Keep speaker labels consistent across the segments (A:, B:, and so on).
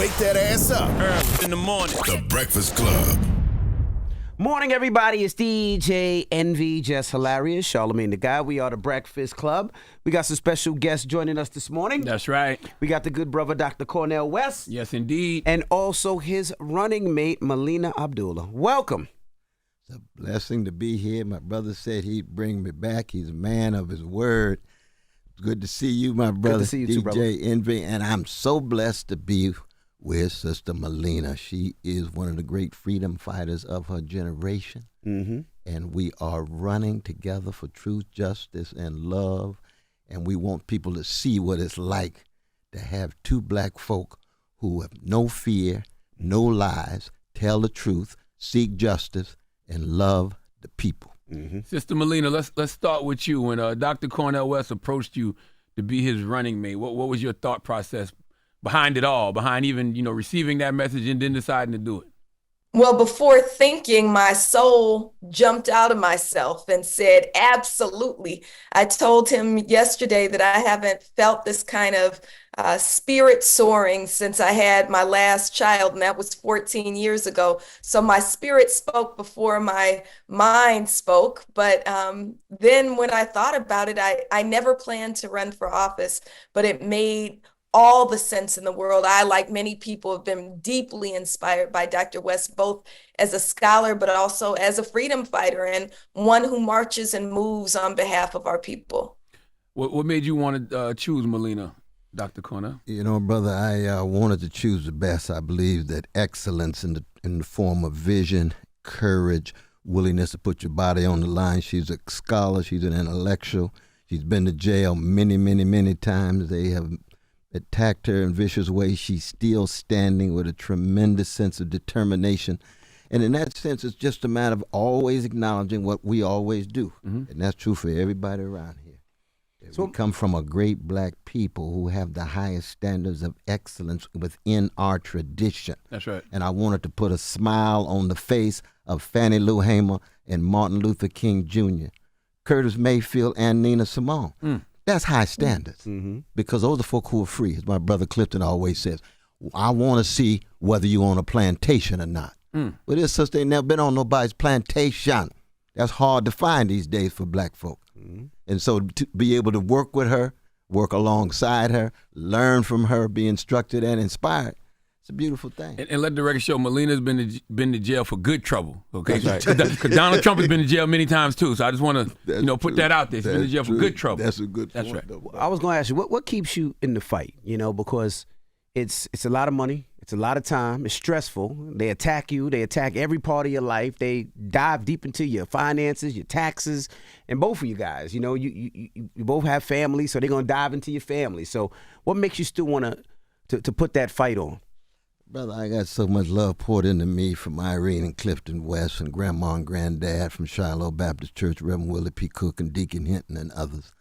A: Wake that ass up.
B: Early in the morning.
A: The Breakfast Club.
C: Morning, everybody. It's DJ Envy, Jess Hilarious, Charlamagne the Guy. We are the Breakfast Club. We got some special guests joining us this morning.
B: That's right.
C: We got the good brother, Dr. Cornel West.
B: Yes, indeed.
C: And also his running mate, Melina Abdullah. Welcome.
D: It's a blessing to be here. My brother said he'd bring me back. He's a man of his word. Good to see you, my brother.
C: Good to see you
D: DJ
C: too, brother.
D: Envy. And I'm so blessed to be with Sister Melina. She is one of the great freedom fighters of her generation.
C: Mm-hmm.
D: And we are running together for truth, justice, and love. And we want people to see what it's like to have two black folk who have no fear, no lies, tell the truth, seek justice, and love the people.
C: Mm-hmm.
B: Sister Melina, let's start with you. When Dr. Cornel West approached you to be his running mate, what was your thought process behind it all, behind even, receiving that message and then deciding to do it?
E: Well, before thinking, my soul jumped out of myself and said, absolutely. I told him yesterday that I haven't felt this kind of spirit soaring since I had my last child, and that was 14 years ago. So my spirit spoke before my mind spoke. But then when I thought about it, I never planned to run for office, but it made all the sense in the world. I, like many people, have been deeply inspired by Dr. West, both as a scholar, but also as a freedom fighter and one who marches and moves on behalf of our people.
B: What made you want to choose Melina, Dr. Cornel?
D: Brother, I wanted to choose the best. I believe that excellence in the form of vision, courage, willingness to put your body on the line. She's a scholar. She's an intellectual. She's been to jail many, many, many times. They have attacked her in vicious ways. She's still standing with a tremendous sense of determination. And in that sense, it's just a matter of always acknowledging what we always do. Mm-hmm. And that's true for everybody around here. So, we come from a great black people who have the highest standards of excellence within our tradition.
B: That's right.
D: And I wanted to put a smile on the face of Fannie Lou Hamer and Martin Luther King Jr., Curtis Mayfield, and Nina Simone. That's high standards, because those are folk who are free. As my brother Clifton always says, I want to see whether you on a plantation or not. But this sister ain't never been on nobody's plantation. That's hard to find these days for black folk. And so to be able to work with her, work alongside her, learn from her, be instructed and inspired, it's a beautiful thing.
B: And let the record show, Melina's been to jail for good trouble. Okay,
D: That's right.
B: Because Donald Trump has been to jail many times too. So I just want to, put that out there. He's been to jail for good trouble.
D: That's a good
B: That's
D: point,
B: right.
D: though.
C: I was going to ask you, what keeps you in the fight? Because it's a lot of money. It's a lot of time. It's stressful. They attack you. They attack every part of your life. They dive deep into your finances, your taxes, and both of you guys. You both have families, so they're going to dive into your family. So what makes you still want to put that fight on?
D: Brother, I got so much love poured into me from Irene and Clifton West and Grandma and Granddad from Shiloh Baptist Church, Reverend Willie P. Cook and Deacon Hinton and others,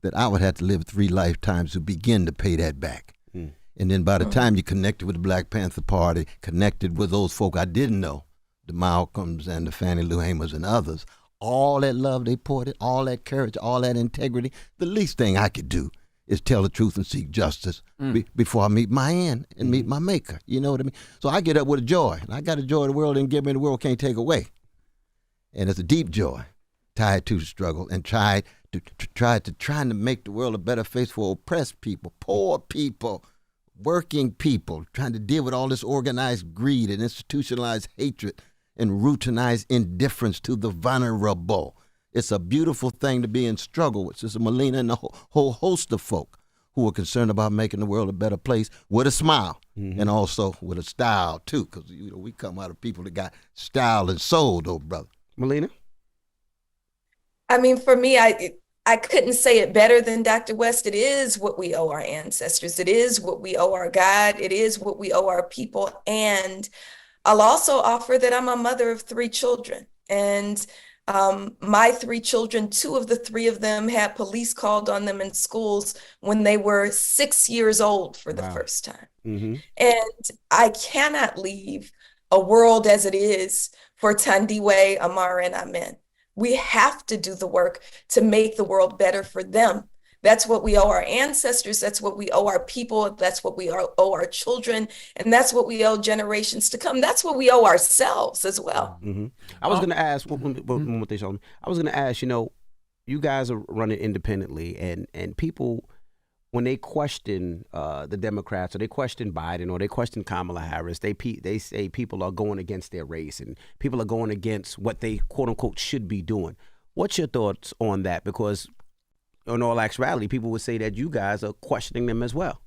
D: that I would have to live 3 lifetimes to begin to pay that back. And then by the time you connected with the Black Panther Party, connected with those folk I didn't know, the Malcolms and the Fannie Lou Hamers and others, all that love they poured in, all that courage, all that integrity, the least thing I could do is tell the truth and seek justice before I meet my end and meet my maker. You know what I mean? So I get up with a joy. And I got a joy the world didn't give me, the world can't take away. And it's a deep joy tied to the struggle and trying to make the world a better place for oppressed people, poor people, working people, trying to deal with all this organized greed and institutionalized hatred and routinized indifference to the vulnerable. It's a beautiful thing to be in struggle with Sister Melina and a whole host of folk who are concerned about making the world a better place with a smile and also with a style, too, because we come out of people that got style and soul, though, brother.
C: Melina?
E: I mean, for me, I couldn't say it better than Dr. West. It is what we owe our ancestors. It is what we owe our God. It is what we owe our people. And I'll also offer that I'm a mother of 3 children. And my 3 children, 2 of the 3 of them had police called on them in schools when they were 6 years old for the first time. And I cannot leave a world as it is for Thandiwe, Amara, and Amen. We have to do the work to make the world better for them, That's what we owe our ancestors. That's what we owe our people. That's what we owe our children. And that's what we owe generations to come. That's what we owe ourselves as well.
C: Mm-hmm. I was going to ask, one more thing, Charlamagne. I was going to ask, you guys are running independently, and people, when they question the Democrats, or they question Biden, or they question Kamala Harris, they say people are going against their race, and people are going against what they, quote unquote, should be doing. What's your thoughts on that? Because in all actuality, people would say that you guys are questioning them as well.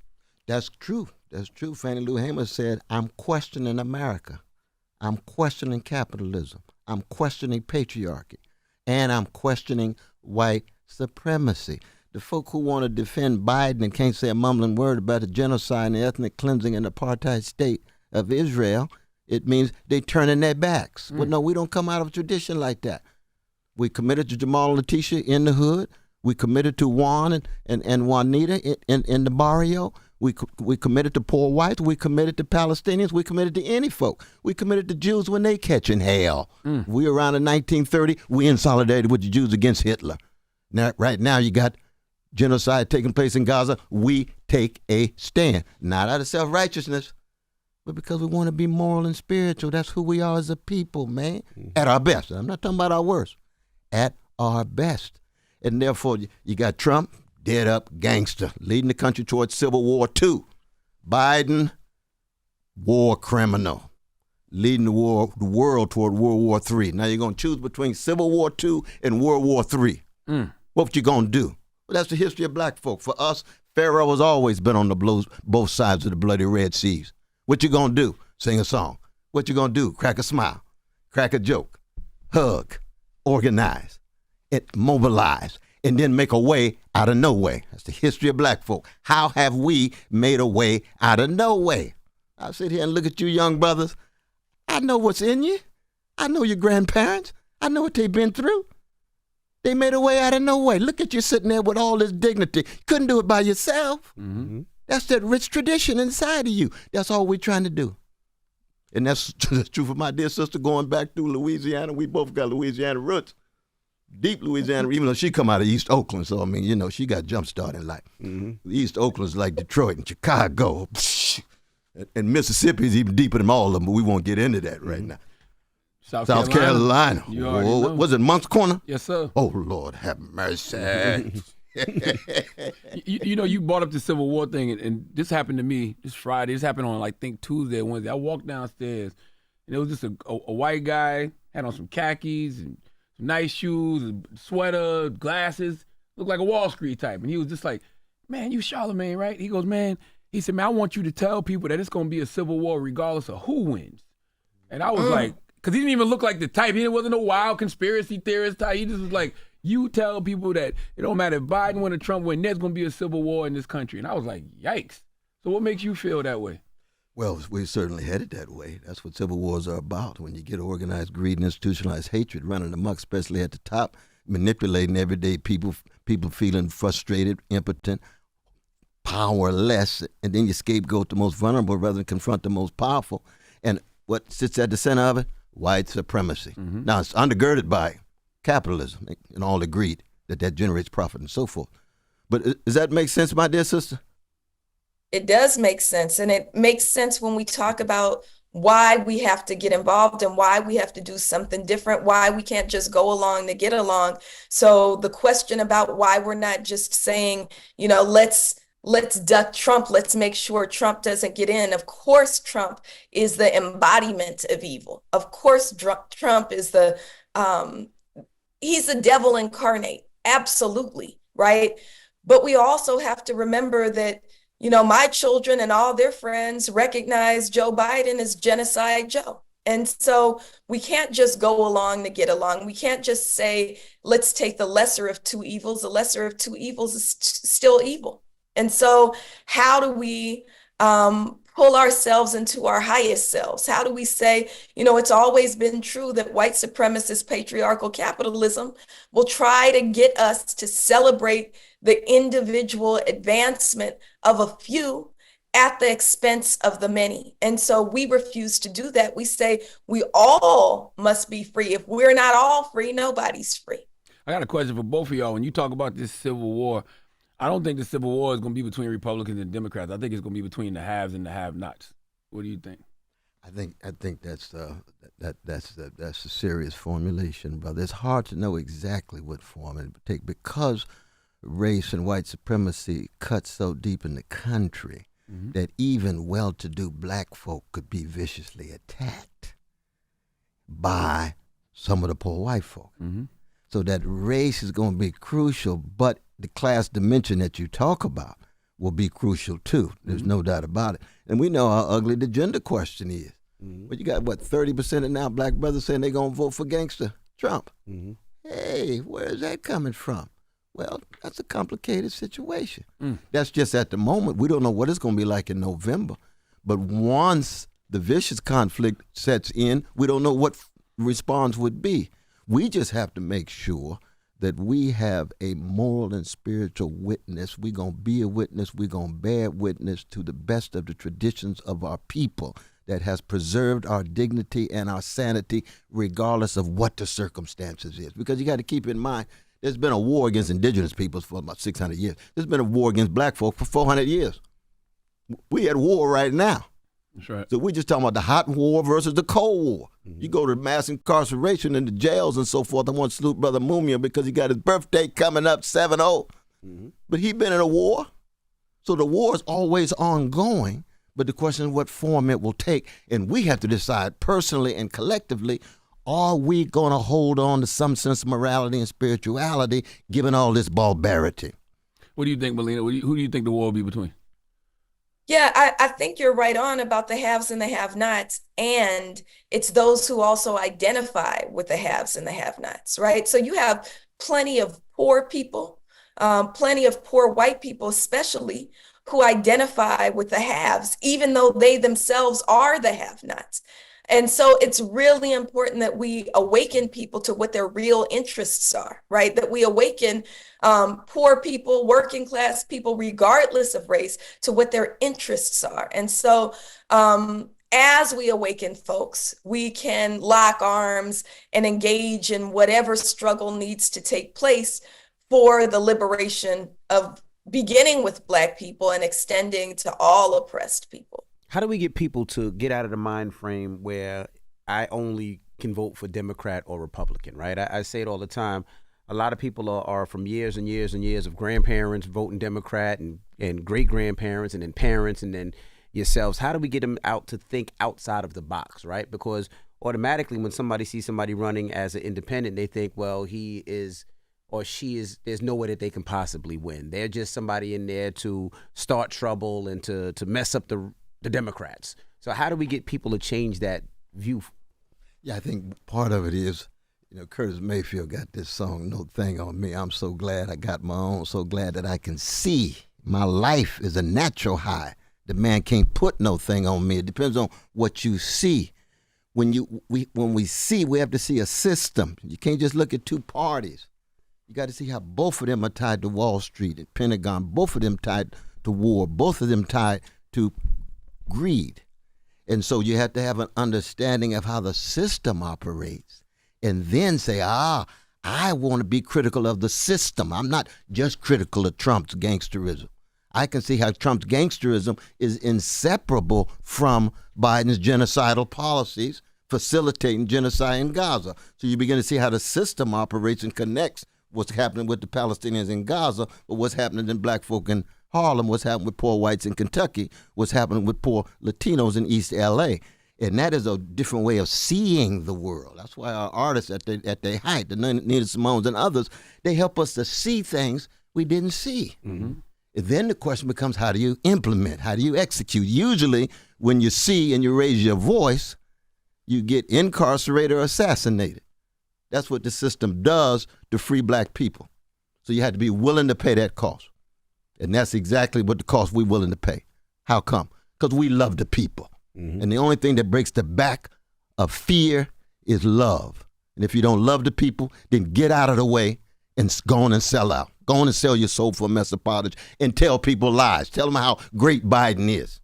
D: That's true. That's true. Fannie Lou Hamer said, I'm questioning America. I'm questioning capitalism. I'm questioning patriarchy. And I'm questioning white supremacy. The folk who want to defend Biden and can't say a mumbling word about the genocide and the ethnic cleansing and apartheid state of Israel, it means they turning their backs. Well, no, we don't come out of a tradition like that. We committed to Jamal and Letitia in the hood. We committed to Juan and Juanita in the barrio. We committed to poor whites. We committed to Palestinians. We committed to any folk. We committed to Jews when they catching hell. We around in 1930, we in solidarity with the Jews against Hitler. Now, right now, you got genocide taking place in Gaza. We take a stand, not out of self-righteousness, but because we want to be moral and spiritual. That's who we are as a people, man, at our best. I'm not talking about our worst. At our best. And therefore, you got Trump, dead up gangster, leading the country towards Civil War II. Biden, war criminal, leading the world toward World War III. Now you're going to choose between Civil War II and World War III. What you going to do? Well, that's the history of black folk. For us, Pharaoh has always been on both sides of the bloody Red Seas. What you going to do? Sing a song. What you going to do? Crack a smile, crack a joke, hug, organize, mobilize, and then make a way out of no way. That's the history of black folk. How have we made a way out of no way? I sit here and look at you young brothers. I know what's in you. I know your grandparents. I know what they've been through. They made a way out of no way. Look at you sitting there with all this dignity. You couldn't do it by yourself. Mm-hmm. That's that rich tradition inside of you. That's all we're trying to do. And that's true for my dear sister going back through Louisiana. We both got Louisiana roots. Deep Louisiana, even though she come out of East Oakland. So, I mean, she got jump started in life. Mm-hmm. East Oakland's like Detroit and Chicago. And Mississippi is even deeper than all of them, but we won't get into that right now. South Carolina. Was it Monk's Corner?
B: Yes, sir.
D: Oh, Lord, have mercy.
B: You brought up the Civil War thing, and this happened to me this Friday. This happened on, I think, Tuesday or Wednesday. I walked downstairs, and it was just a white guy, had on some khakis and some nice shoes, a sweater, glasses, looked like a Wall Street type. And he was just like, man, you Charlamagne, right? He goes, man, he said, man, I want you to tell people that it's going to be a civil war regardless of who wins. And I was like, because he didn't even look like the type. He wasn't a wild conspiracy theorist type. He just was like, you tell people that it don't matter if Biden win or Trump win, there's going to be a civil war in this country. And I was like, yikes. So what makes you feel that way?
D: Well, we're certainly headed that way. That's what civil wars are about. When you get organized greed and institutionalized hatred running amok, especially at the top, manipulating everyday people feeling frustrated, impotent, powerless, and then you scapegoat the most vulnerable rather than confront the most powerful. And what sits at the center of it? White supremacy. Mm-hmm. Now, it's undergirded by capitalism and all the greed that generates profit and so forth. But does that make sense, my dear sister?
E: It does make sense. And it makes sense when we talk about why we have to get involved and why we have to do something different, why we can't just go along to get along. So the question about why we're not just saying, let's duck Trump, let's make sure Trump doesn't get in. Of course, Trump is the embodiment of evil. Of course, Trump is he's the devil incarnate. Absolutely. Right. But we also have to remember that my children and all their friends recognize Joe Biden as Genocide Joe. And so we can't just go along to get along. We can't just say, let's take the lesser of two evils. The lesser of two evils is still evil. And so how do we pull ourselves into our highest selves? How do we say, it's always been true that white supremacist patriarchal capitalism will try to get us to celebrate the individual advancement of a few at the expense of the many. And so we refuse to do that. We say we all must be free. If we're not all free, nobody's free.
B: I got a question for both of y'all. When you talk about this Civil War, I don't think the Civil War is going to be between Republicans and Democrats. I think it's going to be between the haves and the have-nots. What do you think?
D: I think that's a serious formulation, brother. It's hard to know exactly what form it would take because race and white supremacy cuts so deep in the country that even well-to-do black folk could be viciously attacked by some of the poor white folk. So that race is going to be crucial, but the class dimension that you talk about will be crucial too. There's no doubt about it. And we know how ugly the gender question is. But you got, 30% of now black brothers saying they're going to vote for gangster Trump. Hey, where is that coming from? Well, that's a complicated situation. That's just at the moment. We don't know what it's going to be like in November. But once the vicious conflict sets in, we don't know what response would be. We just have to make sure that we have a moral and spiritual witness. We're going to be a witness. We're going to bear witness to the best of the traditions of our people that has preserved our dignity and our sanity regardless of what the circumstances is. Because you got to keep in mind, there's been a war against indigenous peoples for about 600 years. There's been a war against black folk for 400 years. We at war right now.
B: That's right.
D: So we're just talking about the hot war versus the cold war. You go to mass incarceration in the jails and so forth. I want to salute Brother Mumia because he got his birthday coming up, 7-0. But he been in a war. So the war is always ongoing. But the question is what form it will take. And we have to decide personally and collectively, are we going to hold on to some sense of morality and spirituality given all this barbarity?
B: What do you think, Melina? Who do you think the war will be between?
E: Yeah, I think you're right on about the haves and the have-nots. And it's those who also identify with the haves and the have-nots, right? So you have plenty of poor people, plenty of poor white people especially, who identify with the haves, even though they themselves are the have-nots. And so it's really important that we awaken people to what their real interests are, right? That we awaken poor people, working class people, regardless of race, to what their interests are. And so as we awaken folks, we can lock arms and engage in whatever struggle needs to take place for the liberation of beginning with Black people and extending to all oppressed people.
C: How do we get people to get out of the mind frame where I only can vote for Democrat or Republican, right? I say it all the time. A lot of people are from years and years and years of grandparents voting Democrat and great-grandparents and then parents and then yourselves. How do we get them out to think outside of the box, right? Because automatically when somebody sees somebody running as an independent, they think, well, he is or she is, there's no way that they can possibly win. They're just somebody in there to start trouble and to mess up the Democrats. So how do we get people to change that view?
D: Yeah, I think part of it is, Curtis Mayfield got this song, No Thing on Me. I'm so glad I got my own, so glad that I can see. My life is a natural high. The man can't put no thing on me. It depends on what you see. When we see, we have to see a system. You can't just look at two parties. You got to see how both of them are tied to Wall Street and Pentagon, both of them tied to war, both of them tied to greed. And so you have to have an understanding of how the system operates and then say, I want to be critical of the system. I'm not just critical of Trump's gangsterism. I can see how Trump's gangsterism is inseparable from Biden's genocidal policies facilitating genocide in Gaza. So you begin to see how the system operates and connects what's happening with the Palestinians in Gaza, but what's happening in black folk in Harlem, what's happening with poor whites in Kentucky, what's happening with poor Latinos in East LA. And that is a different way of seeing the world. That's why our artists at their height, the Nina Simones and others, they help us to see things we didn't see. Mm-hmm. And then the question becomes, how do you implement? How do you execute? Usually when you see and you raise your voice, you get incarcerated or assassinated. That's what the system does to free black people. So you have to be willing to pay that cost. And that's exactly what the cost we're willing to pay. How come? Because we love the people. Mm-hmm. And the only thing that breaks the back of fear is love. And if you don't love the people, then get out of the way and go on and sell out. Go on and sell your soul for a mess of pottage and tell people lies. Tell them how great Biden is.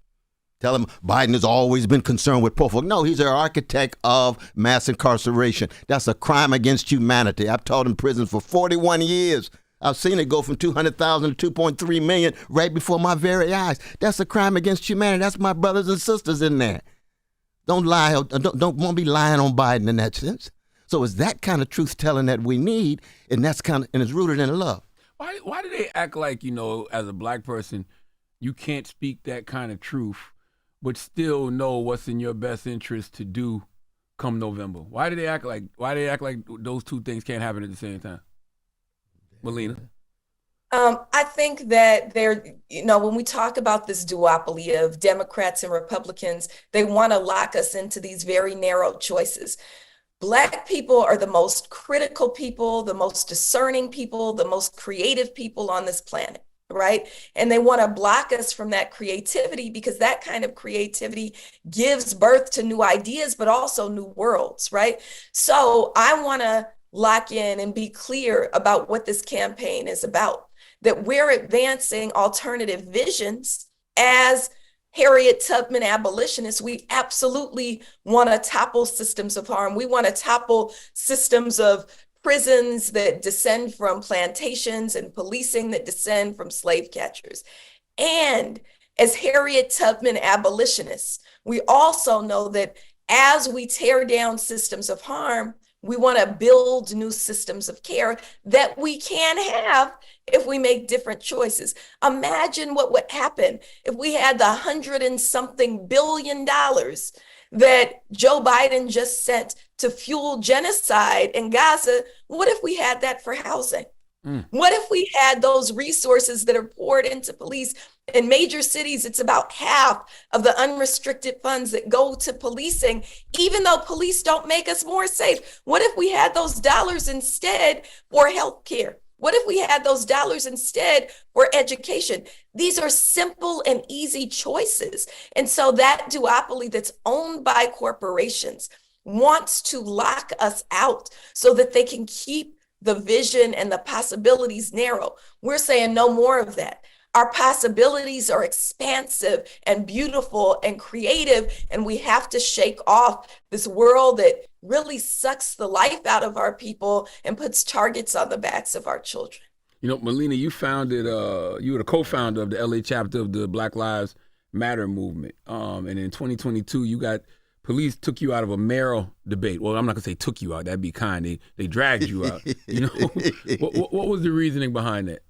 D: Tell them Biden has always been concerned with poor folk. No, he's an architect of mass incarceration. That's a crime against humanity. I've taught in prison for 41 years. I've seen it go from 200,000 to 2.3 million right before my very eyes. That's a crime against humanity. That's my brothers and sisters in there. Don't lie. Don't want to be lying on Biden in that sense. So it's that kind of truth telling that we need, and and it's rooted in love.
B: Why do they act like, as a black person, you can't speak that kind of truth, but still know what's in your best interest to do come November? Why do they act like those two things can't happen at the same time? Melina?
E: I think that when we talk about this duopoly of Democrats and Republicans, they want to lock us into these very narrow choices. Black people are the most critical people, the most discerning people, the most creative people on this planet, right? And they want to block us from that creativity because that kind of creativity gives birth to new ideas, but also new worlds, right? So I want to lock in and be clear about what this campaign is about, that we're advancing alternative visions as Harriet Tubman abolitionists. We absolutely want to topple systems of harm. We want to topple systems of prisons that descend from plantations and policing that descend from slave catchers. And as Harriet Tubman abolitionists, we also know that as we tear down systems of harm, we want to build new systems of care that we can have if we make different choices. Imagine what would happen if we had the $100-something billion that Joe Biden just sent to fuel genocide in Gaza. What if we had that for housing? What if we had those resources that are poured into police? In major cities, it's about half of the unrestricted funds that go to policing, even though police don't make us more safe. What if we had those dollars instead for healthcare? What if we had those dollars instead for education? These are simple and easy choices. And so that duopoly that's owned by corporations wants to lock us out so that they can keep the vision and the possibilities narrow. We're saying no more of that. Our possibilities are expansive and beautiful and creative, and we have to shake off this world that really sucks the life out of our people and puts targets on the backs of our children.
B: Melina, you were the co-founder of the LA chapter of the Black Lives Matter movement. And in 2022, police took you out of a mayoral debate. Well, I'm not gonna say took you out, that'd be kind. They dragged you out. What was the reasoning behind that?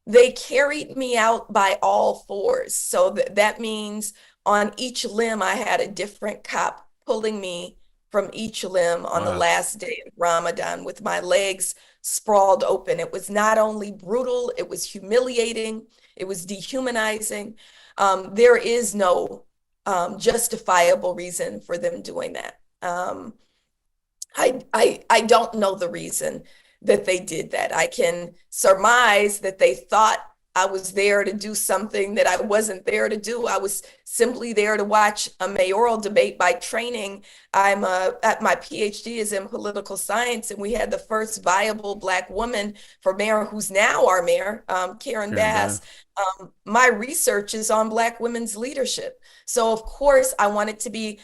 E: They carried me out by all fours. So that means on each limb, I had a different cop pulling me from each limb on the last day of Ramadan with my legs sprawled open. It was not only brutal, it was humiliating, it was dehumanizing. There is no justifiable reason for them doing that. I don't know the reason that they did that. I can surmise that they thought I was there to do something that I wasn't there to do. I was simply there to watch a mayoral debate by training. My PhD is in political science, and we had the first viable Black woman for mayor, who's now our mayor, Karen Bass. My research is on Black women's leadership. So of course I wanted to be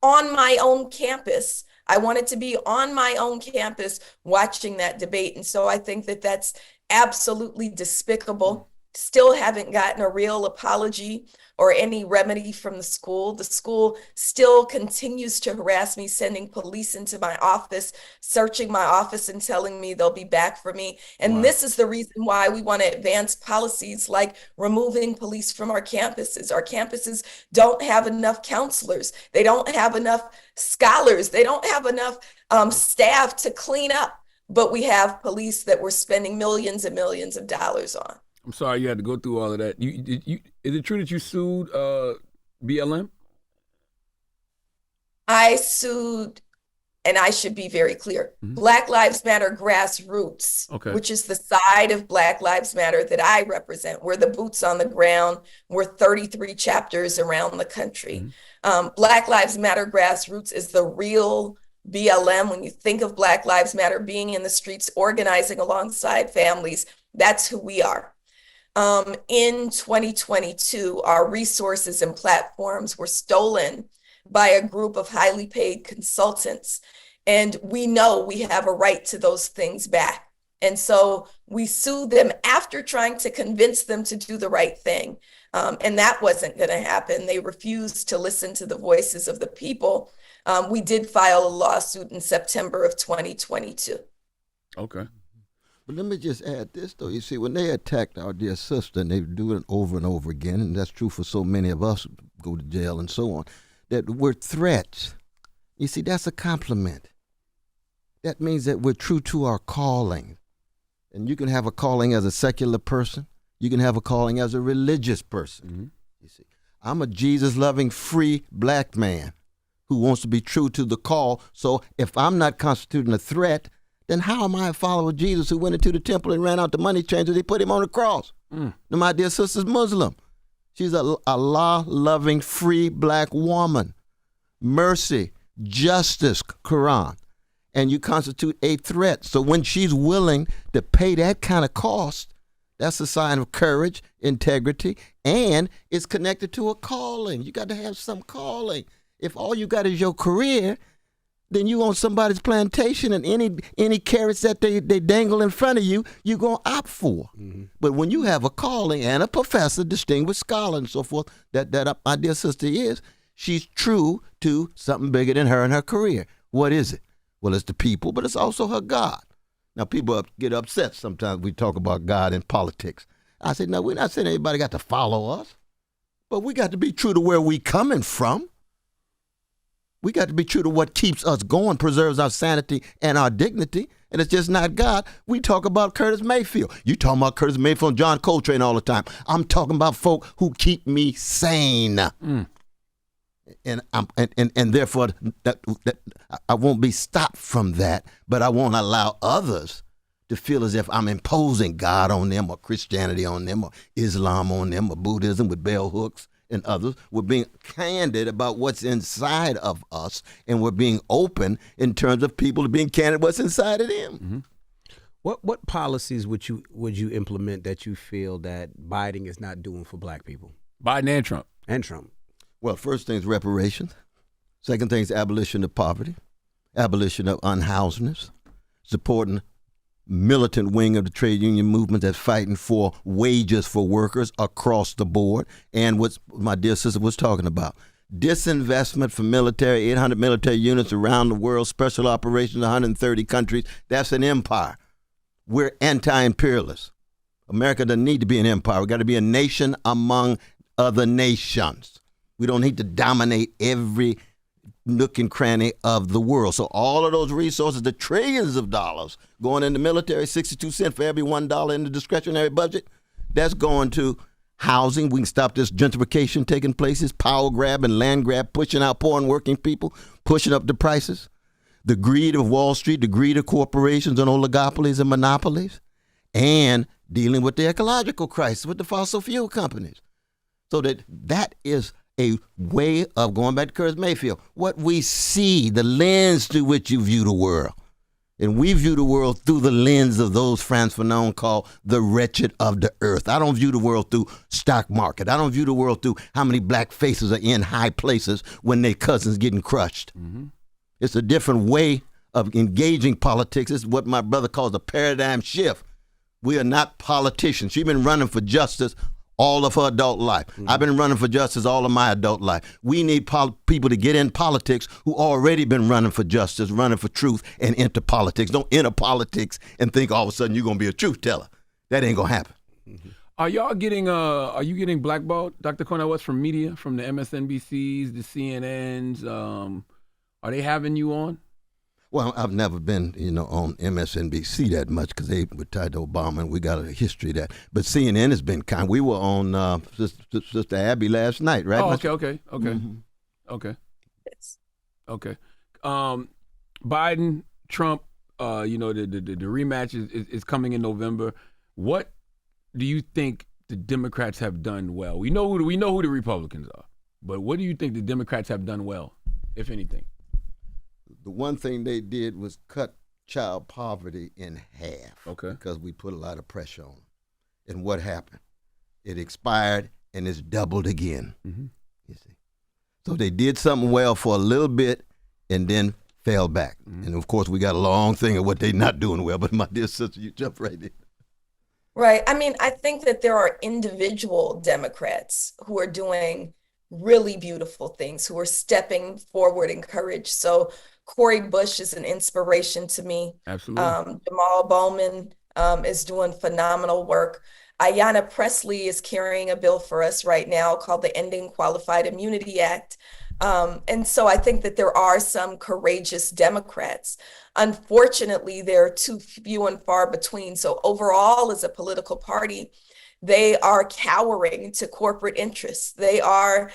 E: on my own campus. I wanted to be on my own campus watching that debate. And so I think that that's absolutely despicable. Still haven't gotten a real apology or any remedy from the school. The school still continues to harass me, sending police into my office, searching my office and telling me they'll be back for me. And this is the reason why we want to advance policies like removing police from our campuses. Our campuses don't have enough counselors. They don't have enough scholars. They don't have enough staff to clean up. But we have police that we're spending millions and millions of dollars on.
B: I'm sorry you had to go through all of that. Is it true that you sued BLM?
E: I sued, and I should be very clear, Black Lives Matter Grassroots, which is the side of Black Lives Matter that I represent. We're the boots on the ground. We're 33 chapters around the country. Black Lives Matter Grassroots is the real BLM. When you think of Black Lives Matter being in the streets, organizing alongside families, that's who we are. In 2022, our resources and platforms were stolen by a group of highly paid consultants. And we know we have a right to those things back. And so we sued them after trying to convince them to do the right thing. And that wasn't going to happen. They refused to listen to the voices of the people. We did file a lawsuit in September of 2022.
B: Okay.
D: But let me just add this, though. You see, when they attacked our dear sister, and they do it over and over again, and that's true for so many of us who go to jail and so on, that we're threats. You see, that's a compliment. That means that we're true to our calling. And you can have a calling as a secular person. You can have a calling as a religious person.
B: Mm-hmm.
D: You see, I'm a Jesus-loving, free black man who wants to be true to the call. So if I'm not constituting a threat, then how am I a follower of Jesus who went into the temple and ran out the money changers? They put him on the cross. Now, my dear sister's Muslim. She's a Allah-loving, free black woman. Mercy, justice, Quran. And you constitute a threat. So when she's willing to pay that kind of cost, that's a sign of courage, integrity, and it's connected to a calling. You got to have some calling. If all you got is your career, then you on somebody's plantation, and any carrots that they dangle in front of you, you're going to opt for. Mm-hmm. But when you have a calling and a professor, distinguished scholar and so forth, that my dear sister is, she's true to something bigger than her and her career. What is it? Well, it's the people, but it's also her God. Now, people get upset sometimes we talk about God in politics. I said, no, we're not saying anybody got to follow us, but we got to be true to where we coming from. We got to be true to what keeps us going, preserves our sanity and our dignity, and it's just not God. We talk about Curtis Mayfield. You talking about Curtis Mayfield and John Coltrane all the time. I'm talking about folk who keep me sane. And therefore that I won't be stopped from that, but I won't allow others to feel as if I'm imposing God on them or Christianity on them or Islam on them or Buddhism with bell hooks and others. We're being candid about what's inside of us, and we're being open in terms of people being candid what's inside of them.
C: Mm-hmm. What policies would you implement that you feel that Biden is not doing for black people?
B: Biden and Trump.
C: And Trump.
D: Well, first thing is reparations. Second thing is abolition of poverty, abolition of unhousedness, supporting militant wing of the trade union movement that's fighting for wages for workers across the board, and what my dear sister was talking about. Disinvestment for military, 800 military units around the world, special operations, 130 countries. That's an empire. We're anti-imperialists. America doesn't need to be an empire. We got to be a nation among other nations. We don't need to dominate every nook and cranny of the world. So all of those resources, the trillions of dollars going into military, 62 cents for every $1 in the discretionary budget, that's going to housing. We can stop this gentrification taking place, this power grab and land grab, pushing out poor and working people, pushing up the prices. The greed of Wall Street, the greed of corporations and oligopolies and monopolies, and dealing with the ecological crisis with the fossil fuel companies. So that is a way of going back to Curtis Mayfield. What we see, the lens through which you view the world. And we view the world through the lens of those Frantz Fanon call the wretched of the earth. I don't view the world through stock market. I don't view the world through how many black faces are in high places when their cousins getting crushed. Mm-hmm. It's a different way of engaging politics. It's what my brother calls a paradigm shift. We are not politicians. She's been running for justice all of her adult life. Mm-hmm. I've been running for justice all of my adult life. We need people to get in politics who already been running for justice, running for truth, and enter politics. Don't enter politics and think all of a sudden you're going to be a truth teller. That ain't going to happen.
B: Mm-hmm. Are you getting blackballed, Dr. Cornel West, from media, from the MSNBCs, the CNNs? Are they having you on?
D: Well, I've never been, on MSNBC that much because they were tied to Obama, and we got a history of that. But CNN has been kind. We were on Sister Abby last night, right?
B: Oh, okay. Mm-hmm. Okay.
E: Yes.
B: Okay. Biden, Trump, the rematch is coming in November. What do you think the Democrats have done well? We know who the Republicans are, but what do you think the Democrats have done well, if anything?
D: The one thing they did was cut child poverty in half.
B: Okay.
D: Because we put a lot of pressure on them. And what happened? It expired and it's doubled again. Mm-hmm. You see. So they did something well for a little bit and then fell back. And of course, we got a long thing of what they not doing well, but my dear sister, you jump right in.
E: Right. I mean, I think that there are individual Democrats who are doing really beautiful things, who are stepping forward in courage. So Cori Bush is an inspiration to me.
B: Absolutely.
E: Jamal Bowman is doing phenomenal work. Ayanna Pressley is carrying a bill for us right now called the Ending Qualified Immunity Act. And so I think that there are some courageous Democrats. Unfortunately, they're too few and far between. So overall, as a political party, they are cowering to corporate interests. They are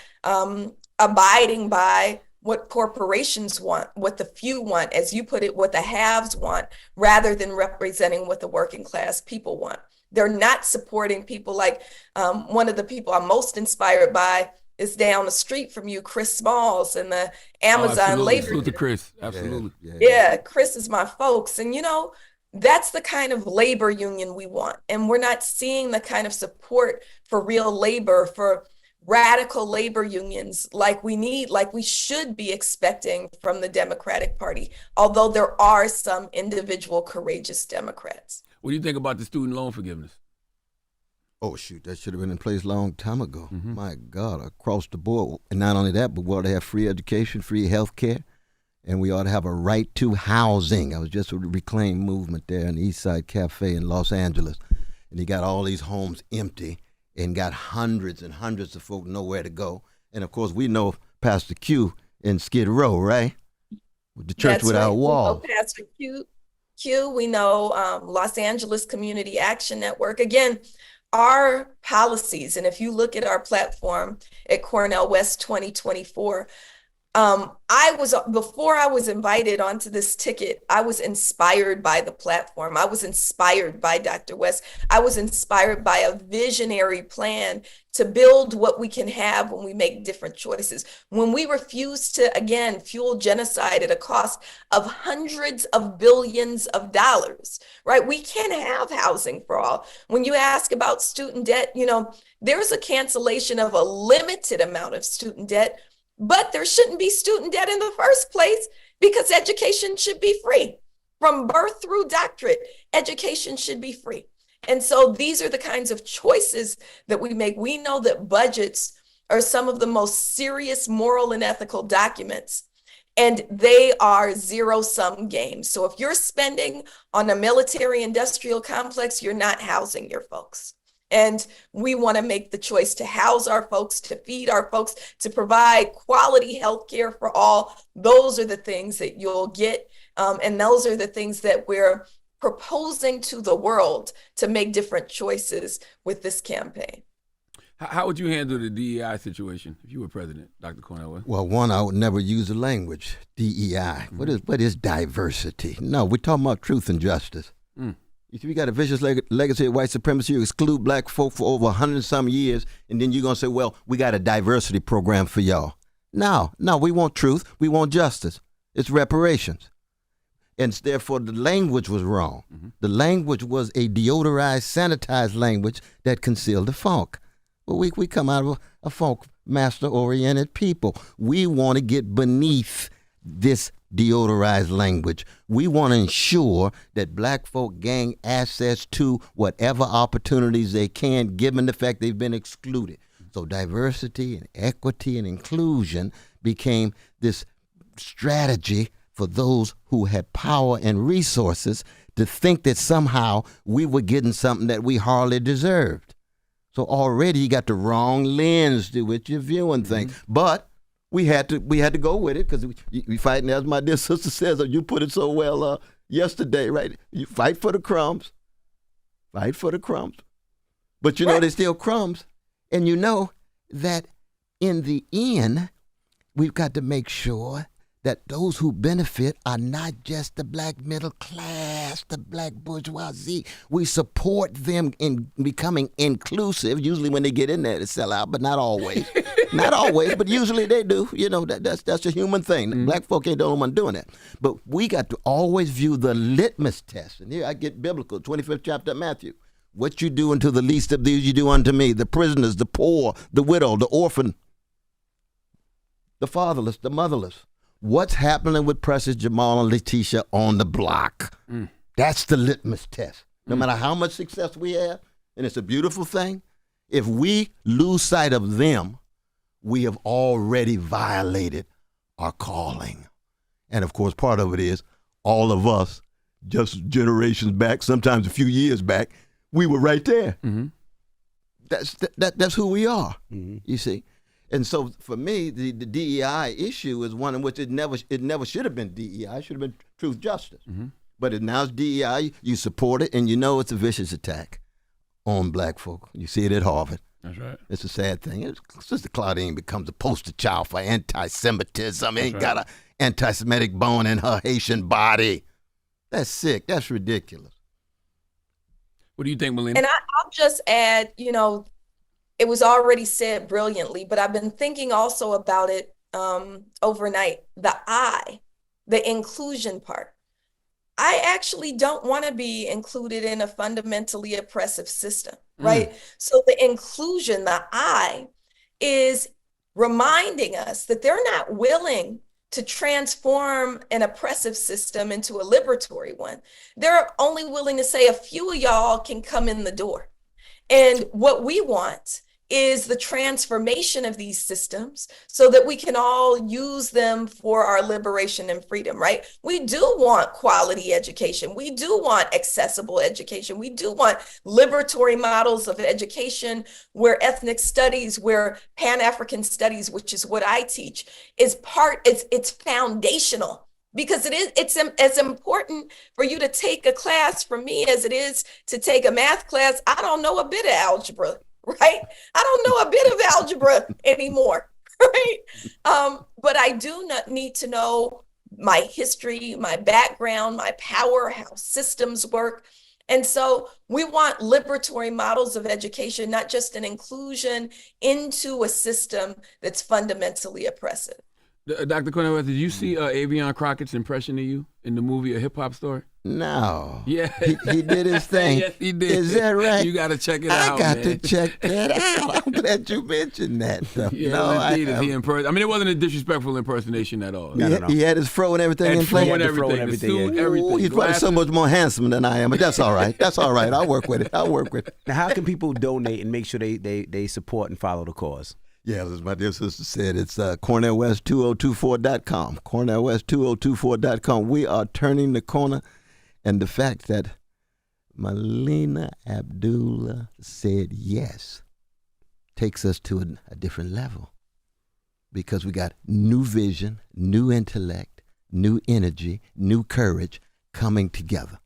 E: abiding by what corporations want, what the few want, as you put it, what the haves want, rather than representing what the working class people want. They're not supporting people like one of the people I'm most inspired by is down the street from you, Chris Smalls and the Amazon labor.
B: Salute to Chris. Absolutely.
E: Yeah, Chris is my folks. And, you know, that's the kind of labor union we want. And we're not seeing the kind of support for real labor, for radical labor unions like we need, like we should be expecting from the Democratic Party, although there are some individual courageous Democrats.
B: What do you think about the student loan forgiveness?
D: Oh, shoot, that should have been in place a long time ago. My God, across the board. And not only that, but we ought to have free education, free health care, and we ought to have a right to housing. I was just with the Reclaim movement there in the East Side Cafe in Los Angeles, and he got all these homes empty and got hundreds and hundreds of folk nowhere to go. And, of course, we know Pastor Q in Skid Row, right? With the church without walls.
E: We know Pastor Q. We know Los Angeles Community Action Network. Again, our policies, and if you look at our platform at Cornel West 2024, before I was invited onto this ticket, I was inspired by the platform. I was inspired by Dr. West. I was inspired by a visionary plan to build what we can have when we make different choices. When we refuse to, again, fuel genocide at a cost of hundreds of billions of dollars, right? We can have housing for all. When you ask about student debt, you know, there's a cancellation of a limited amount of student debt, but there shouldn't be student debt in the first place because education should be free. From birth through doctorate, education should be free. And so these are the kinds of choices that we make. We know that budgets are some of the most serious moral and ethical documents, and they are zero-sum games. So if you're spending on a military industrial complex, you're not housing your folks. And we want to make the choice to house our folks, to feed our folks, to provide quality health care for all. Those are the things that you'll get. And those are the things that we're proposing to the world to make different choices with this campaign.
B: How would you handle the DEI situation if you were president, Dr. Cornel?
D: Well, one, I would never use the language, DEI. What is diversity? No, we're talking about truth and justice. If you got a vicious legacy of white supremacy, you exclude black folk for over 100 and some years, and then you're going to say, well, we got a diversity program for y'all. No, we want truth. We want justice. It's reparations. And therefore, the language was wrong. The language was a deodorized, sanitized language that concealed the funk. Well, we come out of a funk master-oriented people. We want to get beneath this deodorized language. We want to ensure that black folk gain access to whatever opportunities they can, given the fact they've been excluded. So diversity and equity and inclusion became this strategy for those who had power and resources to think that somehow we were getting something that we hardly deserved. So already you got the wrong lens to which you're viewing things. But we had to go with it because we fighting, as my dear sister says, you put it so well yesterday, right? You fight for the crumbs. Fight for the crumbs. But you know they're still crumbs. And you know that in the end, we've got to make sure that those who benefit are not just the black middle class, the black bourgeoisie. We support them in becoming inclusive. Usually when they get in there, they sell out, but not always. Not always, but usually they do. You know, that's a human thing. Black folk ain't the only one doing that. But we got to always view the litmus test. And here I get biblical, 25th chapter of Matthew. What you do unto the least of these, you do unto me. The prisoners, the poor, the widow, the orphan, the fatherless, the motherless. What's happening with Precious, Jamal, and Letitia on the block? That's the litmus test. No matter how much success we have, and it's a beautiful thing, if we lose sight of them, we have already violated our calling. And of course, part of it is all of us, just generations back, sometimes a few years back, we were right there. That's who we are, you see. And so for me, the DEI issue is one in which it never should have been DEI. It should have been truth, justice. But it now it's DEI. You support it, and you know it's a vicious attack on black folk. You see it at Harvard.
B: That's right.
D: It's a sad thing. Sister Claudine becomes a poster child for anti-Semitism. Ain't got an anti-Semitic bone in her Haitian body. That's sick. That's ridiculous.
B: What do you think, Melina?
E: And I'll just add, it was already said brilliantly, but I've been thinking also about it overnight. The inclusion part. I actually don't want to be included in a fundamentally oppressive system, right? So the inclusion, the I, is reminding us that they're not willing to transform an oppressive system into a liberatory one. They're only willing to say a few of y'all can come in the door. And what we want is the transformation of these systems so that we can all use them for our liberation and freedom, right? We do want quality education. We do want accessible education. We do want liberatory models of education where ethnic studies, where Pan-African studies, which is what I teach, it's foundational. Because it's as important for you to take a class from me as it is to take a math class. I don't know a bit of algebra, right? I don't know a bit of algebra anymore, right? But I do not need to know my history, my background, my power, how systems work. And so we want liberatory models of education, not just an inclusion into a system that's fundamentally oppressive.
B: Dr. Cornel, did you see Avion Crockett's impression of you in the movie A Hip Hop Story?
D: No.
B: Yeah.
D: He did his thing.
B: Yes, he did.
D: Is that right?
B: You got to check it out,
D: I got
B: man.
D: to check that out. I'm glad you mentioned that.
B: Yeah,
D: No,
B: indeed. It wasn't a disrespectful impersonation at all.
D: He had his fro and everything in
B: fro
D: place.
B: and everything. The suit, everything.
D: He's probably so much more handsome than I am, but that's all right. That's all right. I'll work with it.
C: Now, how can people donate and make sure they support and follow the cause?
D: Yeah, as my dear sister said, it's CornelWest2024.com. CornelWest2024.com. We are turning the corner, and the fact that Melina Abdullah said yes takes us to a different level, because we got new vision, new intellect, new energy, new courage coming together.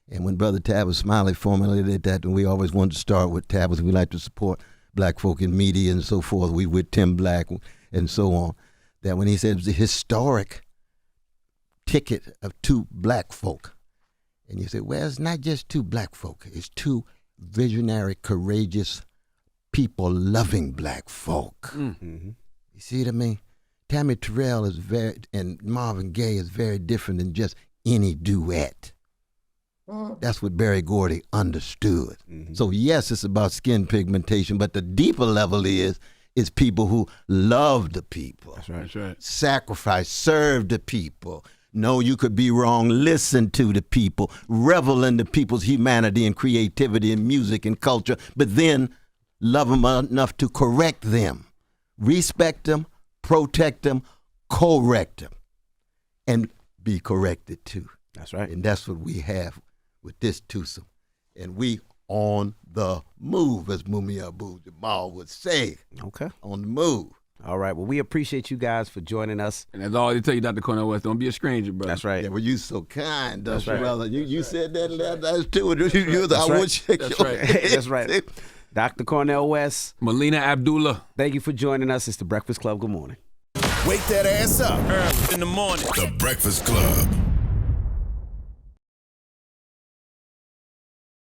D: And when Brother Tabbas Smiley formulated that, and we always wanted to start with Tabbas, we like to support black folk in media and so forth. We with Tim Black and so on. That when he said it was a historic ticket of two black folk. And you say, well, it's not just two black folk. It's two visionary, courageous, people-loving black folk. You see what I mean? Tammy Terrell is and Marvin Gaye is very different than just any duet. That's what Berry Gordy understood. So yes, it's about skin pigmentation, but the deeper level is people who love the people.
B: That's right. That's right.
D: Sacrifice, serve the people. Know you could be wrong, listen to the people, revel in the people's humanity and creativity and music and culture, but then love them enough to correct them, respect them, protect them, correct them, and be corrected too.
C: That's right.
D: And that's what we have with this twosome. And we on the move, as Mumia Abu-Jamal would say.
C: Okay.
D: On the move.
C: All right. Well, we appreciate you guys for joining us.
B: And that's all I tell you, Dr. Cornel West. Don't be a stranger, brother.
C: That's right.
D: Yeah, well, you so kind,
C: That's right.
D: brother. You said that last too. I
C: That's
D: would
C: right.
D: shake
B: That's
D: your
B: right.
D: head.
C: That's right. Dr. Cornel West,
B: Melina Abdullah.
C: thank you for joining us. It's The Breakfast Club. Good morning.
A: Wake that ass up.
F: Early in the morning.
A: The Breakfast Club.